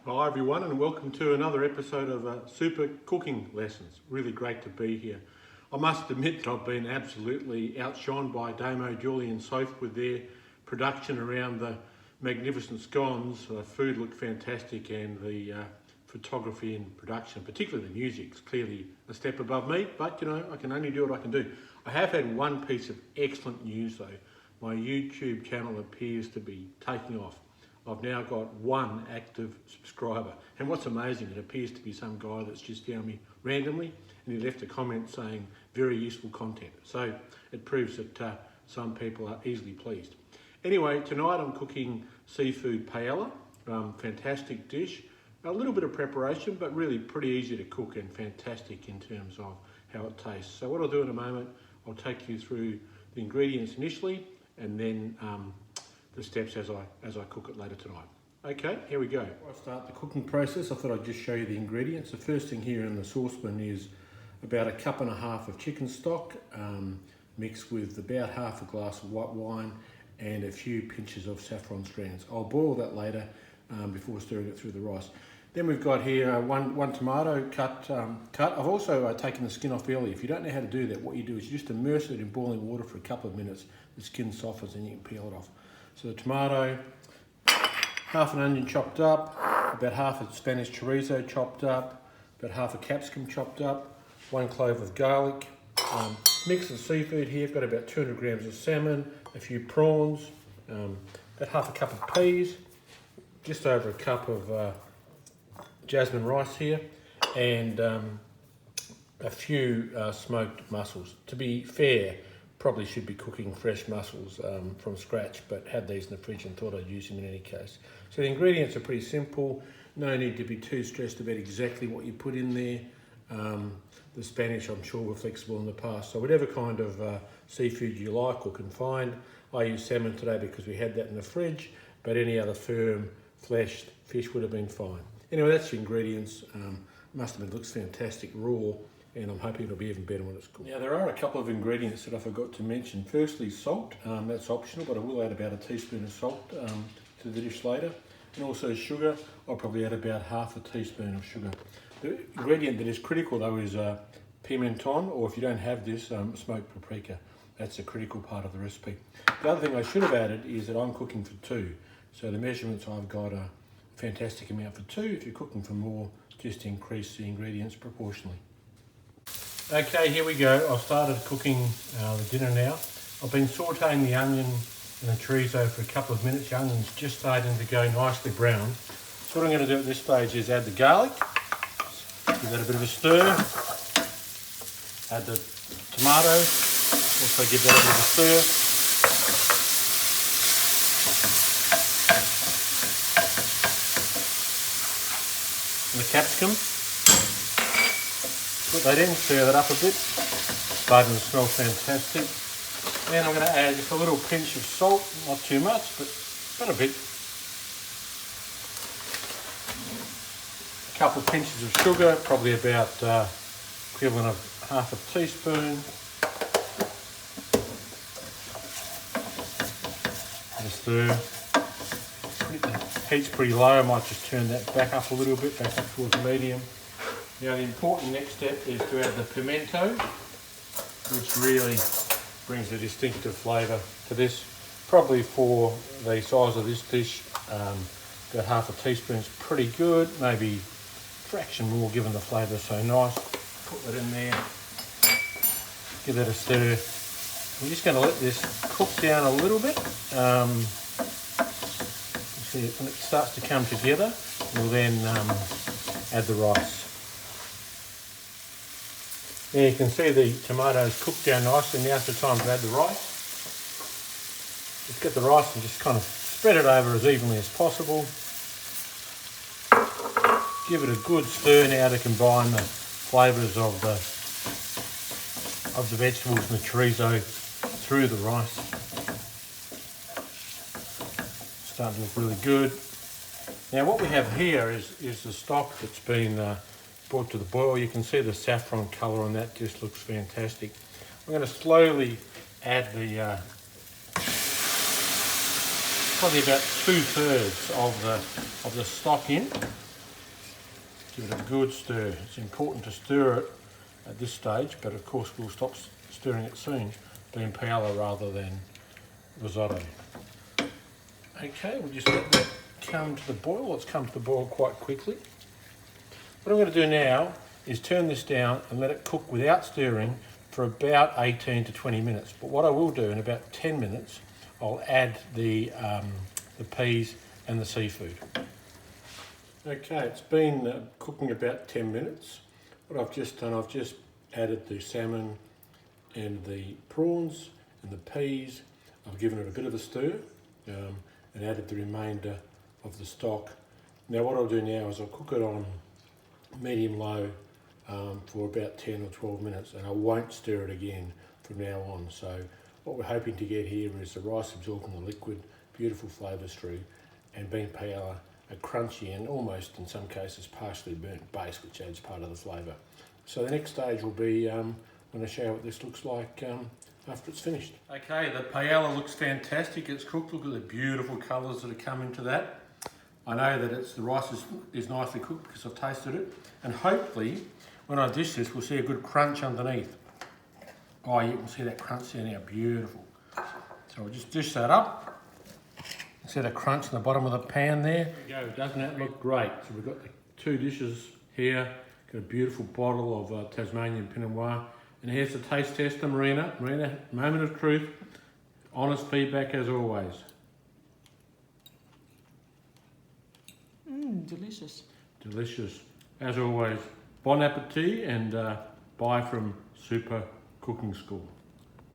Hi everyone, and welcome to another episode of Super Cooking Lessons. Really great to be here. I must admit that I've been absolutely outshined by Damo, Julie and Soph with their production around the magnificent scones. The food looked fantastic, and the photography and production, particularly the music, is clearly a step above me, but you know, I can only do what I can do. I have had one piece of excellent news though. My YouTube channel appears to be taking off. I've now got one active subscriber, and what's amazing, it appears to be some guy that's just found me randomly, and he left a comment saying very useful content. So it proves that some people are easily pleased. Anyway, tonight I'm cooking seafood paella, fantastic dish. A little bit of preparation, but really pretty easy to cook and fantastic in terms of how it tastes. So what I'll do in a moment, I'll take you through the ingredients initially, and then the steps as I cook it later tonight. Okay, here we go. Before I start the cooking process, I thought I'd just show you the ingredients. The first thing here in the saucepan is about 1.5 cups of chicken stock, mixed with about half a glass of white wine and a few pinches of saffron strands. I'll boil that later before stirring it through the rice. Then we've got here one tomato cut. I've also taken the skin off early. If you don't know how to do that, what you do is you just immerse it in boiling water for a couple of minutes. The skin softens and you can peel it off. So the tomato, half an onion chopped up, about half a Spanish chorizo chopped up, about half a capsicum chopped up, 1 clove of garlic. Mix of seafood here, I've got about 200 grams of salmon, a few prawns, about half a cup of peas, just over a cup of jasmine rice here, and a few smoked mussels. To be fair, probably should be cooking fresh mussels from scratch, but had these in the fridge and thought I'd use them in any case. So the ingredients are pretty simple. No need to be too stressed about exactly what you put in there. The Spanish, I'm sure, were flexible in the past. So whatever kind of seafood you like or can find. I use salmon today because we had that in the fridge, but any other firm, fleshed fish would have been fine. Anyway, that's the ingredients. Must have been, looks fantastic raw, and I'm hoping it'll be even better when it's cooked. Now, there are a couple of ingredients that I forgot to mention. Firstly, salt. That's optional, but I will add about a teaspoon of salt to the dish later. And also sugar. I'll probably add about half a teaspoon of sugar. The ingredient that is critical though is pimenton, or if you don't have this, smoked paprika. That's a critical part of the recipe. The other thing I should have added is that I'm cooking for 2. So the measurements I've got are a fantastic amount for 2. If you're cooking for more, just increase the ingredients proportionally. Okay, here we go. I've started cooking the dinner now. I've been sauteing the onion and the chorizo for a couple of minutes. The onion's just starting to go nicely brown. So what I'm going to do at this stage is add the garlic, give that a bit of a stir, add the tomatoes, also give that a bit of a stir. And the capsicum. Put that in, stir that up a bit. Starting to smell fantastic. Then I'm going to add just a little pinch of salt, not too much, but a bit. A couple of pinches of sugar, probably about equivalent of half a teaspoon. And a stir. The heat's pretty low, I might just turn that back up a little bit, back up towards medium. Now the important next step is to add the pimento, which really brings a distinctive flavour to this. Probably for the size of this dish, about half a teaspoon is pretty good, maybe a fraction more given the flavour is so nice. Put that in there, give that a stir. We're just going to let this cook down a little bit. See, when it starts to come together, we'll then add the rice. There you can see the tomatoes cooked down nicely. Now's the time to add the rice. Just get the rice and just kind of spread it over as evenly as possible. Give it a good stir now to combine the flavours of the vegetables and the chorizo through the rice. Starting to look really good. Now what we have here is the stock that's been brought to the boil. You can see the saffron colour on that, just looks fantastic. I'm going to slowly add the probably about 2/3 of the stock in, Give it a good stir. It's important to stir it at this stage, but of course we'll stop stirring it soon, being paella rather than risotto. Okay, we'll just let that come to the boil. It's come to the boil quite quickly. What I'm going to do now is turn this down and let it cook without stirring for about 18 to 20 minutes. But what I will do in about 10 minutes, I'll add the peas and the seafood. Okay, it's been cooking about 10 minutes. What I've just done, I've just added the salmon and the prawns and the peas. I've given it a bit of a stir and added the remainder of the stock. Now what I'll do now is I'll cook it on medium-low for about 10 or 12 minutes, and I won't stir it again from now on. So what we're hoping to get here is the rice absorbing the liquid, beautiful flavours through, and being paella, a crunchy and almost in some cases partially burnt base, which adds part of the flavour. So the next stage will be when I show you what this looks like after it's finished. Okay, the paella looks fantastic. It's cooked. Look at the beautiful colours that are coming to that. I know that the rice is nicely cooked because I've tasted it, and hopefully when I dish this we'll see a good crunch underneath. Oh, you can see that crunch there now, beautiful. So we'll just dish that up. See the crunch in the bottom of the pan there. There we go, doesn't that look great? So we've got the two dishes here, got a beautiful bottle of Tasmanian Pinot Noir, and here's the taste tester, Marina. Marina, moment of truth, honest feedback as always. Delicious. Delicious. As always, bon appetit, and bye from Super Cooking School.